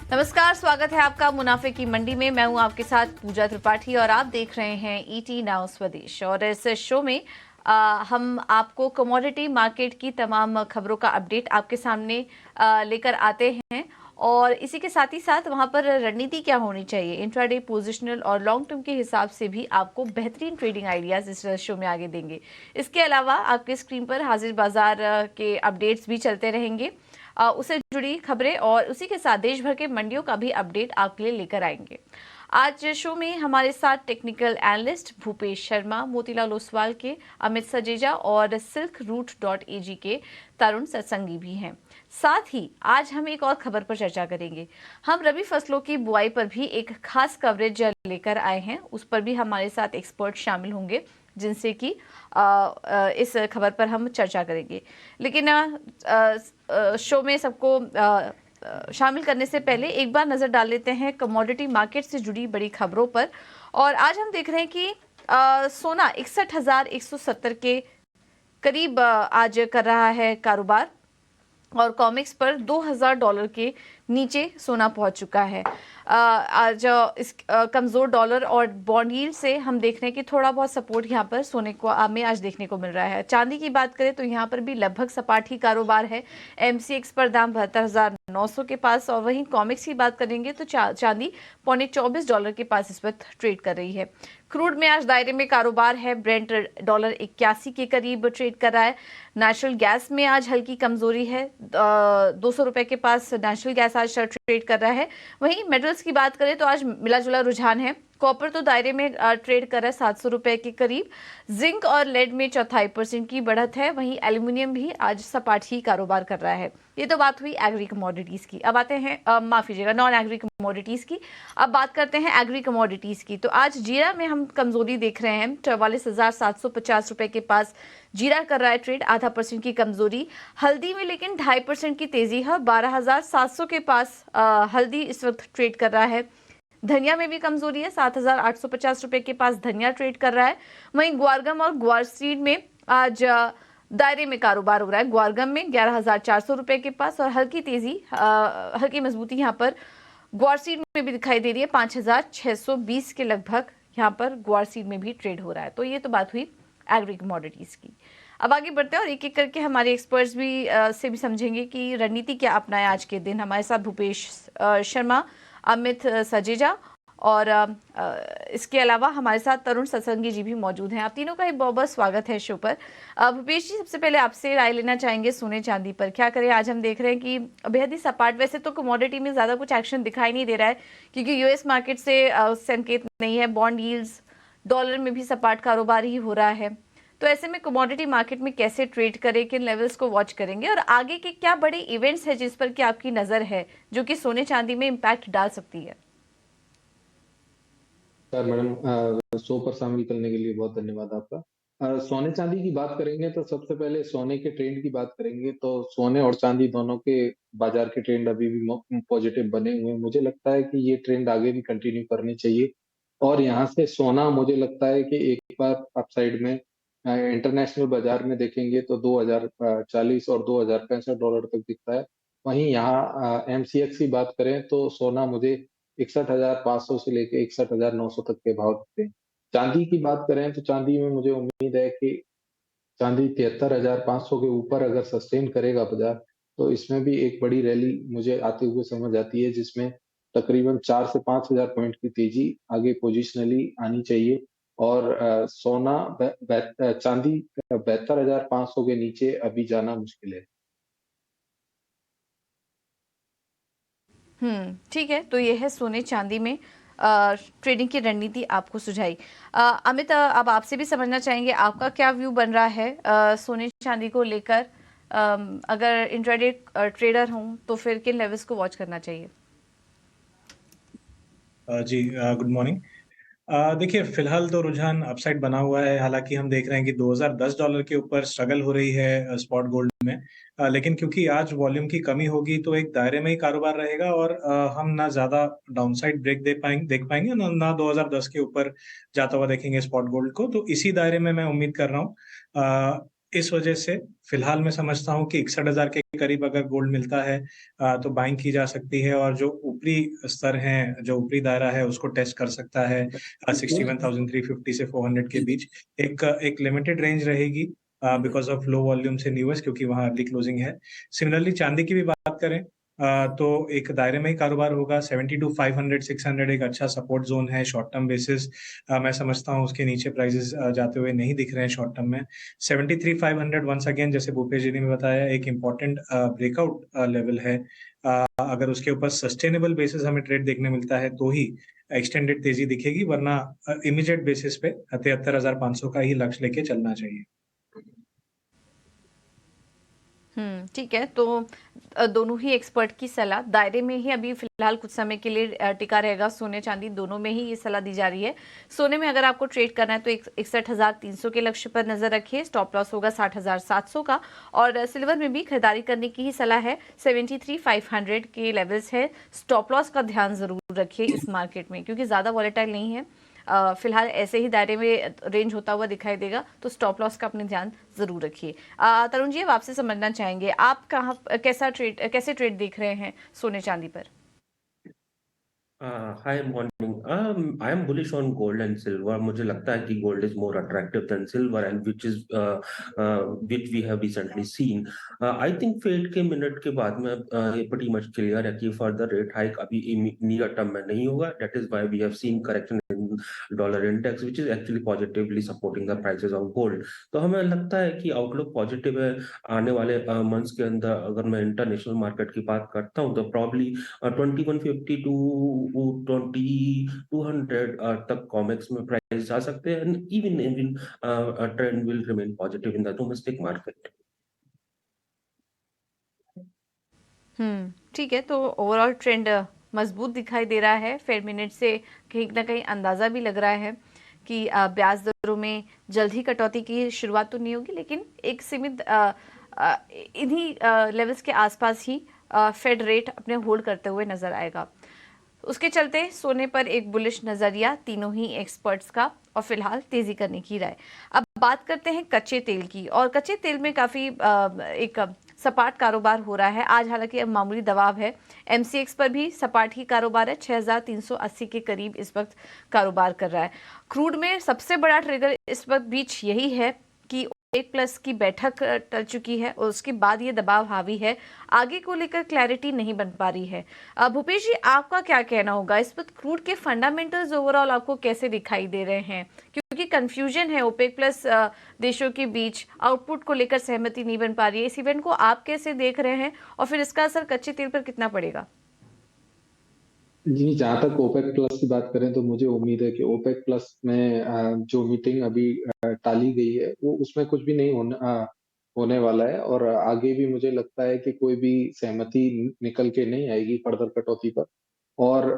नमस्कार, स्वागत है आपका मुनाफे की मंडी में। मैं हूं आपके साथ पूजा त्रिपाठी और आप देख रहे हैं ईटी नाउ स्वदेश। और इस शो में हम आपको कमोडिटी मार्केट की तमाम खबरों का अपडेट आपके सामने लेकर आते हैं। और इसी के साथ ही साथ वहां पर रणनीति क्या होनी चाहिए, इंट्राडे, पोजिशनल और लॉन्ग टर्म के हिसाब से भी आपको बेहतरीन ट्रेडिंग आइडियाज इस शो में आगे देंगे। इसके अलावा आपके स्क्रीन पर हाजिर बाजार के अपडेट्स भी चलते रहेंगे, उससे जुड़ी खबरें और उसी के साथ देश भर के मंडियों का भी अपडेट आपके लिए लेकर आएंगे। आज शो में हमारे साथ टेक्निकल एनालिस्ट भूपेश शर्मा, मोतीलाल ओसवाल के अमित सजेजा और silkroot.ag के तरुण सत्संगी भी हैं। साथ ही आज हम एक और खबर पर चर्चा करेंगे। हम रबी फसलों की बुआई पर भी एक खास कवरेज लेकर आए हैं, उस पर भी हमारे साथ एक्सपर्ट शामिल होंगे जिनसे कि इस खबर पर हम चर्चा करेंगे। लेकिन शो में सबको शामिल करने से पहले एक बार नजर डाल लेते हैं कमोडिटी मार्केट से जुड़ी बड़ी खबरों पर। और आज हम देख रहे हैं कि सोना 61,170 के करीब आज कर रहा है कारोबार, और कॉमिक्स पर $2,000 के नीचे सोना पहुंच चुका है। आज इस कमजोर डॉलर और बॉन्ड यील्ड से हम देख रहे हैं कि थोड़ा बहुत सपोर्ट यहाँ पर सोने को में आज देखने को मिल रहा है। चांदी की बात करें तो यहाँ पर भी लगभग सपाट ही कारोबार है। MCX पर दाम 72,900 के पास, और वहीं कॉमिक्स की बात करेंगे तो चांदी $24 के पास इस वक्त ट्रेड कर रही है। क्रूड में आज दायरे में कारोबार है। ब्रेंट $81 के करीब ट्रेड कर रहा है। नेचुरल गैस में आज हल्की कमजोरी है, $200 के पास नेचुरल गैस आज ट्रेड कर रहा है। वहीं मेटल्स की बात करें तो आज मिला जुला रुझान है। कॉपर तो दायरे में ट्रेड कर रहा है $700 के करीब। जिंक और लेड में 0.25% की बढ़त है। वहीं एल्यूमिनियम भी आज सपाट ही कारोबार कर रहा है। ये तो बात हुई एग्री कमोडिटीज की। अब आते हैं माफ कीजिएगा, नॉन एग्री कमोडिटीज की। अब बात करते हैं एग्री कमोडिटीज की। तो आज जीरा में हम कमजोरी देख रहे हैं। 44,750 रुपए के पास जीरा कर रहा है ट्रेड, 0.5% की कमजोरी। हल्दी में लेकिन 2.5% की तेजी है, 12,700 के पास हल्दी इस वक्त ट्रेड कर रहा है। धनिया में भी कमजोरी है, 7,850 रुपए के पास धनिया ट्रेड कर रहा है। वहीं ग्वारगम और ग्वारसीड में आज दायरे में कारोबार हो रहा है। ग्वारगम में 11,400 रुपए के पास, और हल्की तेजी हल्की मजबूती यहाँ पर ग्वारसीड में भी दिखाई दे रही है। 5,620 के लगभग यहाँ पर ग्वारसीड में भी ट्रेड हो रहा है। तो ये तो बात हुई एग्री कमोडिटीज की। अब आगे बढ़ते हैं और एक एक करके हमारे एक्सपर्ट्स भी से भी समझेंगे कि रणनीति क्या अपनाए आज के दिन। हमारे साथ भूपेश शर्मा, अमित सजेजा और इसके अलावा हमारे साथ तरुण सत्संगी जी भी मौजूद हैं। आप तीनों का एक बहुत बहुत स्वागत है शो पर। भूपेश जी, सबसे पहले आपसे राय लेना चाहेंगे सोने चांदी पर। क्या करें, आज हम देख रहे हैं कि बेहद ही सपाट, वैसे तो कमोडिटी में ज़्यादा कुछ एक्शन दिखाई नहीं दे रहा है क्योंकि यूएस मार्केट से संकेत नहीं है। बॉन्ड यील्ड्स, डॉलर में भी सपाट कारोबार ही हो रहा है। तो ऐसे में कमोडिटी मार्केट में कैसे ट्रेड करें, किन लेवल्स को वॉच करेंगे, और आगे के क्या बड़े इवेंट्स हैं जिस पर कि आपकी नज़र है जो कि सोने चांदी में इम्पैक्ट डाल सकती है? सर मैडम, शो पर शामिल करने के लिए बहुत धन्यवाद आपका। सोने चांदी की बात करेंगे तो सबसे पहले सोने के ट्रेंड की बात करेंगे तो सोने और चांदी दोनों के बाजार के ट्रेंड अभी भी पॉजिटिव बने हुए हैं। मुझे लगता है कि ये ट्रेंड आगे भी कंटिन्यू करनी चाहिए, और यहाँ से सोना मुझे लगता है कि एक बार अपसाइड में इंटरनेशनल बाजार में देखेंगे तो 2040 और $2,065 तक दिखता है। वहीं यहाँ MCX की बात करें तो सोना मुझे 61,500 से लेके 61,900 तक के भाव दिखते हैं। चांदी की बात करें तो चांदी में मुझे उम्मीद है कि चांदी 73,500 के ऊपर अगर सस्टेन करेगा बाजार, तो इसमें भी एक बड़ी रैली मुझे आते हुए समझ आती है, जिसमें तकरीबन 4 से 5,000 पॉइंट की तेजी आगे पोजिशनली आनी चाहिए। और सोना चांदी 72,500 के नीचे अभी जाना मुश्किल है। ठीक है। तो ये है सोने चांदी में ट्रेडिंग की रणनीति आपको सुझाई। अमित, अब आपसे भी समझना चाहेंगे आपका क्या व्यू बन रहा है सोने चांदी को लेकर। अगर इंट्राडे ट्रेडर हूं तो फिर किन लेवल्स को वॉच करना चाहिए? जी, गुड मॉर्निंग। देखिए, फिलहाल तो रुझान अपसाइड बना हुआ है। हालांकि हम देख रहे हैं कि $2,010 के ऊपर स्ट्रगल हो रही है स्पॉट गोल्ड में। लेकिन क्योंकि आज वॉल्यूम की कमी होगी तो एक दायरे में ही कारोबार रहेगा, और हम ना ज्यादा डाउनसाइड ब्रेक देख पाएंगे, ना 2010 के ऊपर जाता हुआ देखेंगे स्पॉट गोल्ड को। तो इसी दायरे में मैं उम्मीद कर रहा हूँ। इस वजह से फिलहाल मैं समझता हूँ कि 61,000 के करीब अगर गोल्ड मिलता है तो बाइंग की जा सकती है, और जो ऊपरी स्तर है, जो ऊपरी दायरा है, उसको टेस्ट कर सकता है 61,350 से 400 के बीच। एक लिमिटेड रेंज रहेगी बिकॉज ऑफ लो वॉल्यूम से न्यूएस, क्योंकि वहाँ अर्ली क्लोजिंग है। सिमिलरली चांदी की भी बात करें तो एक दायरे में ही कारोबार होगा। 72,500 600 एक अच्छा सपोर्ट जोन है शॉर्ट टर्म बेसिस। मैं समझता हूँ उसके नीचे प्राइसेस जाते हुए नहीं दिख रहे हैं शॉर्ट टर्म में। 73,500 वंस अगेन, जैसे भूपेश जी ने भी बताया, एक इम्पॉर्टेंट ब्रेकआउट लेवल है। अगर उसके ऊपर सस्टेनेबल बेसिस हमें ट्रेड देखने मिलता है तो ही एक्सटेंडेड तेजी दिखेगी, वरना इमीडिएट बेसिस पे 73,500 का ही लक्ष्य लेके चलना चाहिए। ठीक है। तो दोनों ही एक्सपर्ट की सलाह दायरे में ही अभी फिलहाल कुछ समय के लिए टिका रहेगा। सोने चांदी दोनों में ही ये सलाह दी जा रही है। सोने में अगर आपको ट्रेड करना है तो 61,300 के लक्ष्य पर नजर रखिए। स्टॉप लॉस होगा 60,700 का। और सिल्वर में भी खरीदारी करने की ही सलाह है। 73,500 के लेवल्स है। स्टॉप लॉस का ध्यान जरूर रखिए इस मार्केट में, क्योंकि ज्यादा वॉलेटाइल नहीं है। फिलहाल ऐसे ही दायरे में रेंज होता हुआ दिखाई देगा, तो स्टॉप लॉस का अपने ध्यान जरूर रखिए। तरुण जी, अब आपसे समझना चाहेंगे, आप कैसे ट्रेड देख रहे हैं सोने चांदी पर? Hi, morning. I am bullish on gold and silver. मुझे लगता है कि gold is more attractive than silver, and which we have recently seen. I think Fed के मिनट के बाद में ये pretty much clear है कि further rate hike अभी near term में नहीं होगा. That is why we have seen correction in dollar index, which is actually positively supporting the prices of gold. तो हमें लगता है कि आउटलुक पॉजिटिव है। आने वाले मंथ्स के अंदर अगर मैं इंटरनेशनल मार्केट की बात करता हूँ तो प्रॉब्ली 2150 टू 2200 तक कॉमेक्स में प्राइस जा सकते हैं, and even trend will remain positive in the domestic market. ठीक है। तो ओवरऑल ट्रेंड मजबूत दिखाई दे रहा है। फेड मिनट से कहीं ना कहीं अंदाजा भी लग रहा है कि ब्याज दरों में जल्द ही कटौती की शुरुआत तो नहीं होगी, लेकिन एक सीमित इन्हीं लेवल्स के आसपास ही फेड रेट अपने होल्ड करते हुए नजर आएगा। उसके चलते सोने पर एक बुलिश नजरिया तीनों ही एक्सपर्ट्स का, और फिलहाल तेजी करने की राय। अब बात करते हैं कच्चे तेल की, और कच्चे तेल में काफी एक सपाट कारोबार हो रहा है आज। हालांकि अब मामूली दबाव है। एमसीएक्स पर भी सपाट ही कारोबार है। 6,380 के करीब इस वक्त कारोबार कर रहा है। क्रूड में सबसे बड़ा ट्रिगर इस वक्त बीच यही है कि OPEC प्लस की बैठक टल चुकी है, और उसके बाद ये दबाव हावी है। आगे को लेकर क्लैरिटी नहीं बन पा रही है। भूपेश जी, आपका क्या कहना होगा इस वक्त क्रूड के फंडामेंटल्स ओवरऑल आपको कैसे दिखाई दे रहे हैं? क्योंकि कंफ्यूजन है OPEC प्लस देशों के बीच, आउटपुट को लेकर सहमति नहीं बन पा रही है। इस इवेंट को आप कैसे देख रहे हैं, और फिर इसका असर कच्चे तेल पर कितना पड़ेगा? जी, जहाँ तक ओपेक प्लस की बात करें तो मुझे उम्मीद है कि ओपेक प्लस में जो मीटिंग अभी टाली गई है वो उसमें कुछ भी नहीं होने वाला है, और आगे भी मुझे लगता है कि कोई भी सहमति निकल के नहीं आएगी फर्दर कटौती पर। और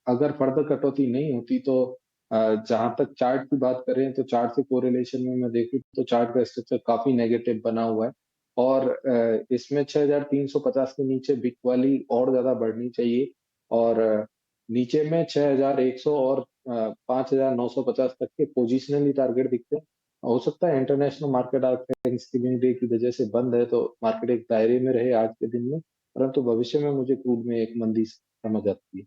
अगर फर्दर कटौती नहीं होती तो जहां तक चार्ट की बात करें तो चार्ट से कोरिलेशन में मैं देखूं तो चार्ट का स्ट्रक्चर काफी नेगेटिव बना हुआ है, और इसमें 6,350 के नीचे बिक वाली और ज्यादा बढ़नी चाहिए, और नीचे में 6,100 और 5,950 तक के पोजिशनली टारगेट दिखते हैं। हो सकता है इंटरनेशनल मार्केट आज थैंक्सगिविंग डे की वजह से बंद है तो मार्केट एक दायरे में रहे आज के दिन में, परंतु भविष्य में मुझे क्रूड में एक मंदी समझ आती है।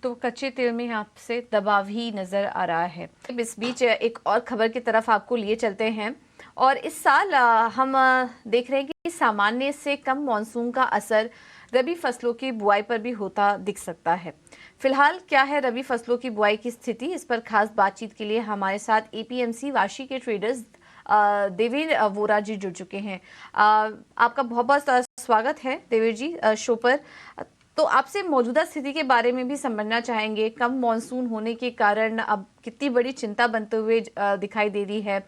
तो कच्चे तेल में आपसे दबाव ही नजर आ रहा है। इस बीच एक और खबर की तरफ आपको लिए चलते हैं, और इस साल हम देख रहे हैं कि सामान्य से कम मॉनसून का असर रबी फसलों की बुआई पर भी होता दिख सकता है। फिलहाल क्या है रबी फसलों की बुआई की स्थिति, इस पर खास बातचीत के लिए हमारे साथ एपीएमसी वाशी के ट्रेडर्स देवेर वोरा जी जुड़ चुके हैं। आपका बहुत बहुत स्वागत है देवेर जी शो पर। तो आपसे मौजूदा स्थिति के बारे में भी समझना चाहेंगे। कम मॉनसून होने के कारण अब कितनी बड़ी चिंता बनते हुए दिखाई दे रही है।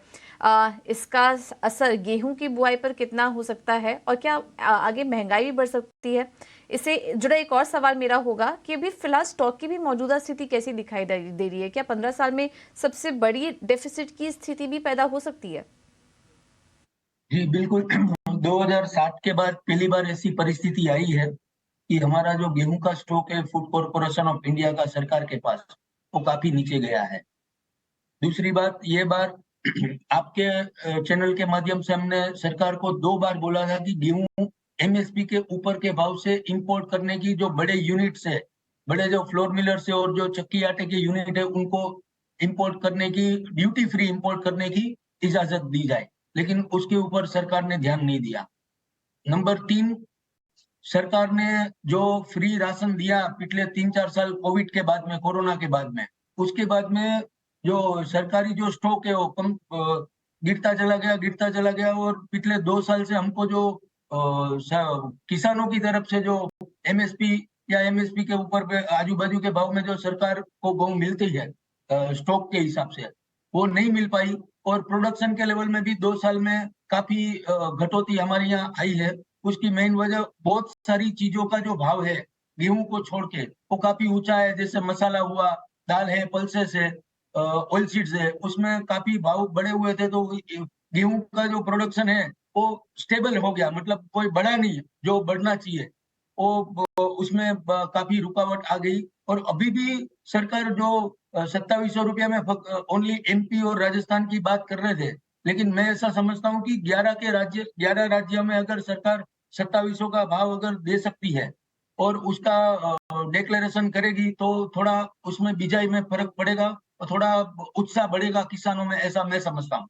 इसका असर गेहूं की बुआई पर कितना हो सकता है, और क्या आगे महंगाई भी बढ़ सकती है? इससे जुड़ा एक और सवाल मेरा होगा कि अभी फिलहाल स्टॉक की भी मौजूदा स्थिति कैसी दिखाई दे रही है? क्या 15 साल में सबसे बड़ी डेफिसिट की स्थिति भी पैदा हो सकती है? जी बिल्कुल। 2007 के बाद पहली बार ऐसी परिस्थिति आई है कि हमारा जो गेहूं का स्टॉक है फूड कॉर्पोरेशन ऑफ इंडिया का सरकार के पास, वो काफी नीचे गया है। दूसरी बात, ये बार आपके चैनल के माध्यम से हमने सरकार को 2 बार बोला था कि गेहूँ एमएसपी के ऊपर के भाव से इंपोर्ट करने की जो बड़े यूनिट्स है, बड़े जो फ्लोर मिलर्स है और जो चक्की आटे के यूनिट है, उनको इंपोर्ट करने की, ड्यूटी फ्री इंपोर्ट करने की इजाजत दी जाए। लेकिन उसके ऊपर सरकार ने ध्यान नहीं दिया। नंबर 3, सरकार ने जो फ्री राशन दिया पिछले 3-4 साल कोविड के बाद में, कोरोना के बाद में, उसके बाद में जो सरकारी जो स्टॉक है वो गिरता चला गया और पिछले 2 साल से हमको जो किसानों की तरफ से जो एमएसपी या एमएसपी के ऊपर पे आजू-बाजू के भाव में जो सरकार को गेहूँ मिलती है स्टॉक के हिसाब से, वो नहीं मिल पाई और प्रोडक्शन के लेवल में भी 2 साल में काफ़ी कटौती हमारे यहाँ आई है। उसकी मेन वजह बहुत सारी चीज़ों का जो भाव है, गेहूँ को छोड़ के, वो काफ़ी ऊँचा है। जैसे मसाला हुआ, दाल है, पल्सेस है, ऑयल सीड्स है, उसमें काफ़ी भाव बढ़े हुए थे, तो गेहूँ का जो प्रोडक्शन है, वो स्टेबल हो गया, मतलब कोई बढ़ा नहीं, जो बढ़ना चाहिए। वो उसमें काफ़ी रुकावट आ गई और अभी भी सरकार जो ₹2700 में ओनली एमपी और राजस्थान की बात कर रहे थे, लेकिन मैं ऐसा समझता हूँ कि 11 राज्यों में अगर सरकार 2700 का भाव अगर दे सकती है और उसका डिक्लेरेशन करेगी, तो थोड़ा उसमें बिजाई में फ़र्क पड़ेगा और थोड़ा उत्साह बढ़ेगा किसानों में, ऐसा मैं समझता हूँ।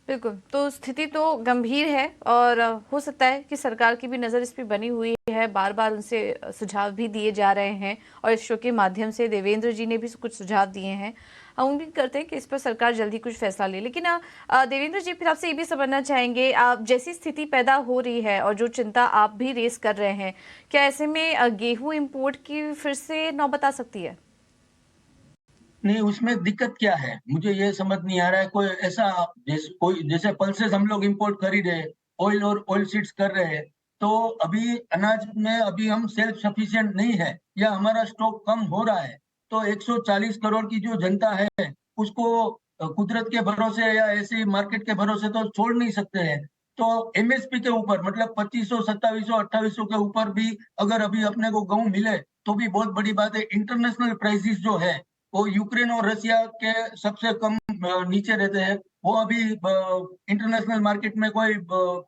बिल्कुल, तो स्थिति तो गंभीर है और हो सकता है कि सरकार की भी नज़र इस पे बनी हुई है, बार-बार उनसे सुझाव भी दिए जा रहे हैं और इस शो के माध्यम से देवेंद्र जी ने भी कुछ सुझाव दिए हैं। हम उम्मीद करते हैं कि इस पर सरकार जल्दी कुछ फैसला ले। लेकिन देवेंद्र जी, फिर आपसे ये भी समझना चाहेंगे, जैसी स्थिति पैदा हो रही है और जो चिंता आप भी रेज़ कर रहे हैं, क्या ऐसे में गेहूँ इम्पोर्ट की फिर से नौबत आ सकती है? नहीं, उसमें दिक्कत क्या है? मुझे ये समझ नहीं आ रहा है। कोई ऐसा जैसे पल्सेस हम लोग इम्पोर्ट खरीद रहे हैं, ऑयल और ऑयल सीड्स कर रहे हैं, तो अभी अनाज में अभी हम सेल्फ सफिशिएंट नहीं है या हमारा स्टॉक कम हो रहा है, तो 140 करोड़ की जो जनता है, उसको कुदरत के भरोसे या ऐसे ही मार्केट के भरोसे तो छोड़ नहीं सकते हैं। तो एमएसपी के ऊपर मतलब 2500, 2700, 2800 के ऊपर भी अगर अभी अपने को गेहूँ मिले, तो भी बहुत बड़ी बात है। इंटरनेशनल प्राइसेस जो है, वो यूक्रेन और रशिया के सबसे कम नीचे रहते हैं। वो अभी इंटरनेशनल मार्केट में कोई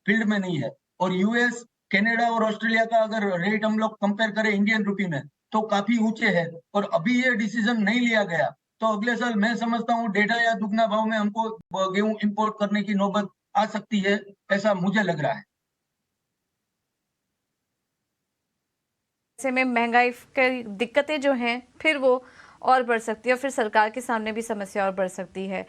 फील्ड में नहीं है और यूएस, कनाडा और ऑस्ट्रेलिया का अगर रेट हम लोग कंपेयर करें इंडियन रुपी में, तो काफ़ी ऊँचे हैं और अभी ये डिसीजन नहीं लिया गया, तो अगले साल मैं समझता हूँ डेढ़ा या दुगना भाव में हमको गेहूँ इम्पोर्ट करने की नौबत आ सकती है, ऐसा मुझे लग रहा है। ऐसे में महंगाई की दिक्कतें जो हैं फिर वो और बढ़ सकती है और फिर सरकार के सामने भी समस्या और बढ़ सकती है।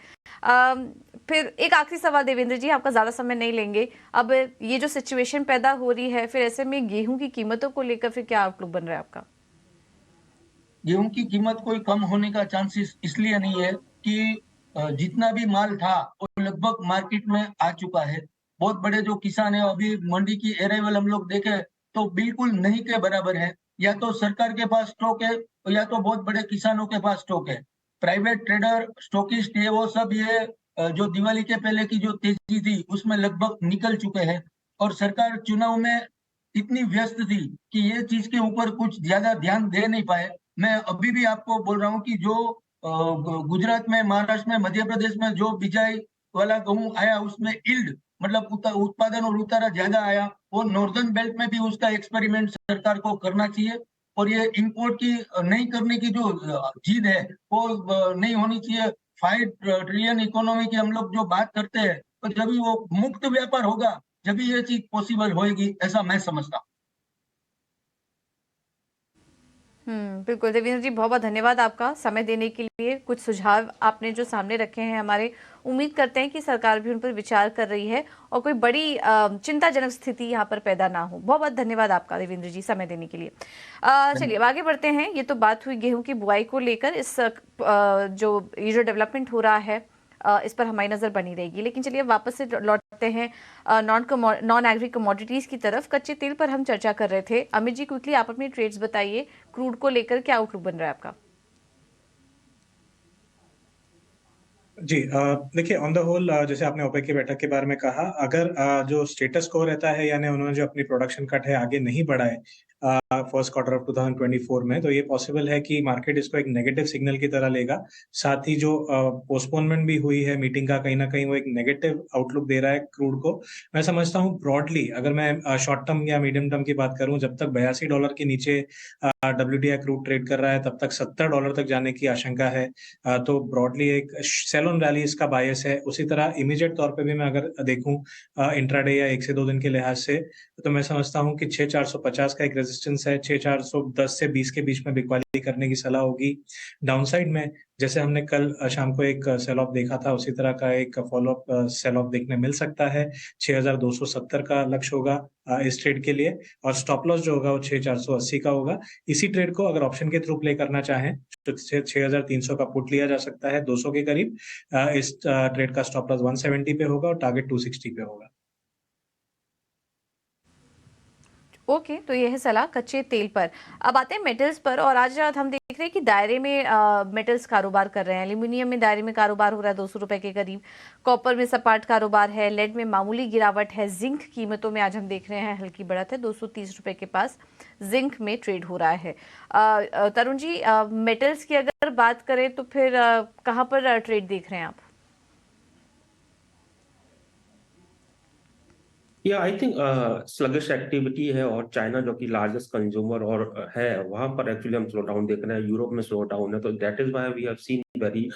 फिर एक आखिरी सवाल देवेंद्र जी, आपका ज़्यादा समय नहीं लेंगे। अब ये जो सिचुएशन पैदा हो रही है, फिर ऐसे में गेहूं की कीमतों को लेकर फिर क्या आउटलुक बन रहा है आपका? गेहूँ की कीमत कोई कम होने का चांसेस इसलिए नहीं है कि जितना भी माल था वो लगभग मार्केट में आ चुका है। बहुत बड़े जो किसान हैं अभी मंडी की अराइवल हम लोग देखें तो बिल्कुल नहीं के बराबर है। या तो सरकार के पास स्टॉक है या तो बहुत बड़े किसानों के पास स्टॉक है। प्राइवेट ट्रेडर, स्टॉकिस्ट ये वो सब ये जो दिवाली के पहले की जो तेजी थी उसमें लगभग निकल चुके हैं और सरकार चुनाव में इतनी व्यस्त थी कि ये चीज़ के ऊपर कुछ ज़्यादा ध्यान दे नहीं पाए। मैं अभी भी आपको बोल रहा हूँ कि जो गुजरात में, महाराष्ट्र में, मध्य प्रदेश में जो बिजाई वाला गेहूँ आया उसमें यील्ड मतलब उत्पादन और उतारा ज़्यादा आया। वो नॉर्दर्न बेल्ट में भी उसका एक्सपेरिमेंट सरकार को करना चाहिए और ये इम्पोर्ट की नहीं करने की जो जिद है वो नहीं होनी चाहिए। 5 ट्रिलियन इकोनॉमी की हम लोग जो बात करते हैं, तो जब भी वो मुक्त व्यापार होगा, जब भी ये चीज़ पॉसिबल होएगी, ऐसा मैं समझता हूँ। बिल्कुल देवेंद्र जी, बहुत बहुत धन्यवाद आपका समय देने के लिए। कुछ सुझाव आपने जो सामने रखे हैं हमारे, उम्मीद करते हैं कि सरकार भी उन पर विचार कर रही है और कोई बड़ी चिंताजनक स्थिति यहाँ पर पैदा ना हो। बहुत बहुत धन्यवाद आपका देवेंद्र जी समय देने के लिए। चलिए अब आगे बढ़ते हैं। ये तो बात हुई गेहूं की बुआई को लेकर। इस ये जो डेवलपमेंट हो रहा है इस पर हमारी नज़र बनी रहेगी। लेकिन चलिए वापस से लौटते हैं नॉन एग्री कमोडिटीज़ की तरफ। कच्चे तेल पर हम चर्चा कर रहे थे। अमित जी, क्विकली आप अपनी ट्रेड्स बताइए, क्रूड को लेकर क्या आउटलुक बन रहा है आपका? जी, देखिए ऑन द होल जैसे आपने ओपेक की बैठक के बारे में कहा, अगर जो स्टेटस को रहता है यानी उन्होंने जो अपनी प्रोडक्शन कट है आगे नहीं बढ़ाए, फर्स्ट क्वार्टर ऑफ 2024 में, तो ये पॉसिबल है कि मार्केट इसको एक नेगेटिव सिग्नल की तरह लेगा। साथ ही जो पोस्टपोनमेंट भी हुई है मीटिंग का, कहीं ना कहीं वो एक नेगेटिव आउटलुक दे रहा है क्रूड को। मैं समझता हूँ ब्रॉडली, अगर मैं शॉर्ट टर्म या मीडियम टर्म की बात करूं, जब तक $82 के नीचे WTI क्रूड ट्रेड कर रहा है तब तक $70 तक जाने की आशंका है। तो ब्रॉडली एक सेल ऑन रैली इसका बायस है। उसी तरह इमीडिएट तौर पे भी मैं अगर देखूं इंट्राडे या 1 से 2 दिन के लिहाज से, तो मैं समझता हूं कि 6450 का एक रेजिस्टेंस है। 6410 से 20 के बीच में बिकवाली करने की सलाह होगी। डाउनसाइड में जैसे हमने कल शाम को एक सेल ऑफ देखा था, उसी तरह का एक फॉलोअप सेल ऑफ देखने मिल सकता है। 6270 का लक्ष्य होगा इस ट्रेड के लिए, और स्टॉप लॉस जो होगा वो 6480 का होगा। इसी ट्रेड को अगर ऑप्शन के थ्रू प्ले करना चाहें तो 6300 का पुट लिया जा सकता है 200 के करीब। इस ट्रेड का स्टॉप लॉस 170 पे होगा और टारगेट 260 पे होगा। ओके, तो ये है सलाह कच्चे तेल पर। अब आते हैं मेटल्स पर, और आज रात हम देख रहे हैं कि दायरे में मेटल्स कारोबार कर रहे हैं। एल्यूमिनियम में दायरे में कारोबार हो रहा है 200 रुपए के करीब, कॉपर में सपाट कारोबार है, लेड में मामूली गिरावट है, जिंक कीमतों में आज हम देख रहे हैं हल्की बढ़त है, 230 रुपए के पास जिंक में ट्रेड हो रहा है। तरुण जी, मेटल्स की अगर बात करें तो फिर कहाँ पर ट्रेड देख रहे हैं आप? या आई थिंक स्लगिश एक्टिविटी है, और चाइना जो कि लार्जेस्ट कंज्यूमर और है, वहां पर एक्चुअली हम स्लो डाउन देख रहे हैं। यूरोप में स्लो डाउन है, तो that is why we have seen very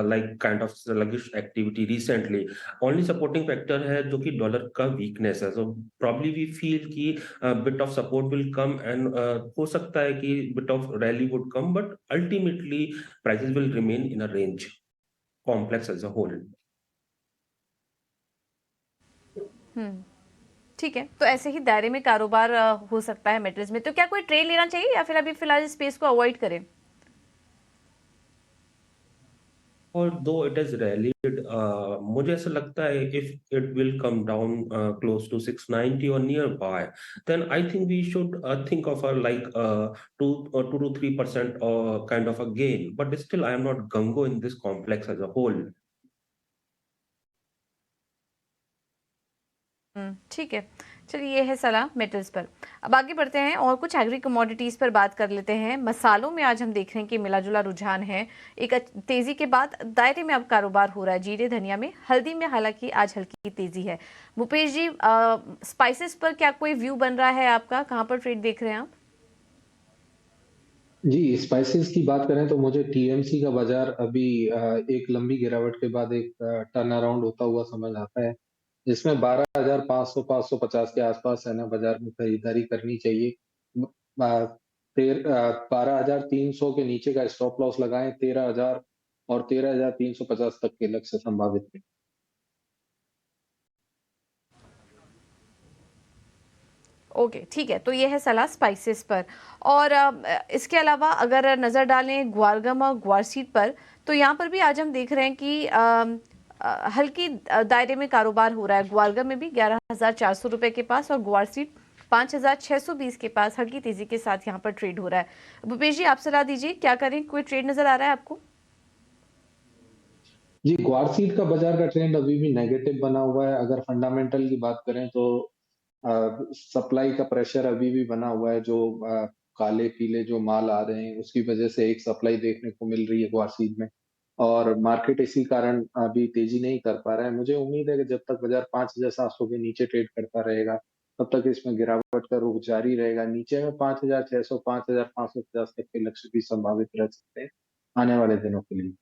like kind of sluggish activity recently. Only supporting factor है जो कि डॉलर का वीकनेस है। सो प्रॉब्ली वी फील कि bit of support will come, and हो सकता है कि bit of rally would come, but ultimately prices will remain in a range, complex as a whole. ठीक है, तो ऐसे ही दायरे में कारोबार हो सकता है मेटल्स में। तो क्या कोई ट्रेड लेना चाहिए या फिर अभी फिलहाल इस स्पेस को अवॉइड करें? और दो इट इज रैलीड, मुझे ऐसा लगता है if it will come down close to 690 और nearby, then I think we should think of a like 2 to 3% kind of a gain, but still I am not gung-ho in this complex as a whole. ठीक है, चलिए ये है सलाह metals पर। अब आगे बढ़ते हैं और कुछ एग्री कमोडिटीज पर बात कर लेते हैं। मसालों में आज हम देख रहे हैं कि मिला जुला रुझान है। एक तेजी के बाद दायरे में अब कारोबार हो रहा है। जीरे धनिया में, हल्दी में हालांकि आज हल्की तेजी है। भूपेश जी, स्पाइसेस पर क्या कोई व्यू बन रहा है आपका? कहाँ पर ट्रेड देख रहे हैं आप? जी, स्पाइसेस की बात करें तो मुझे टीएमसी का बाजार अभी एक लंबी गिरावट के बाद एक टर्न अराउंड होता हुआ समझ आता है, जिसमें 12,500 550 के आसपास है ना बाजार में खरीदारी करनी चाहिए। 12,300 के नीचे का स्टॉप लॉस लगाएं। 13,000 और 13,350 तक के लक्ष्य संभावित है। ओके, ठीक है, तो ये है सलाह स्पाइसेस पर। और इसके अलावा अगर नज़र डालें ग्वारगम और ग्वारसीड पर, तो यहाँ पर भी आज हम देख रहे हैं कि हल्की दायरे में कारोबार हो रहा है। ग्वारगम में भी 11,400 रुपए के पास और ग्वारसीड 5,620 के पास हल्की तेजी के साथ यहाँ पर ट्रेड हो रहा है। भूपेश जी, आप सलाह दीजिए, क्या करें? कोई ट्रेड नजर आ रहा है आपको? जी, ग्वारसीड का बाजार का ट्रेंड अभी भी नेगेटिव बना हुआ है। अगर फंडामेंटल की बात करें तो सप्लाई का प्रेशर अभी भी बना हुआ है। जो काले पीले जो माल आ रहे हैं उसकी वजह से एक सप्लाई देखने को मिल रही है ग्वारसीड में, और मार्केट इसी कारण अभी तेजी नहीं कर पा रहा है। मुझे उम्मीद है कि जब तक बाजार 5,700 के नीचे ट्रेड करता रहेगा तब तक इसमें गिरावट का रुख जारी रहेगा। नीचे में 5,600 5,550 तक के लक्ष्य भी संभावित रह सकते हैं आने वाले दिनों के लिए।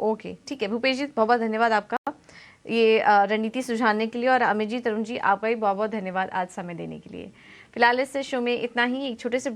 ओके, ठीक है भूपेश जी, बहुत बहुत धन्यवाद आपका ये रणनीति सुझाने के लिए। और अमित जी, तरुण जी, आपका भी बहुत बहुत धन्यवाद आज समय देने के लिए। फिलहाल इस शो में इतना ही। एक छोटे से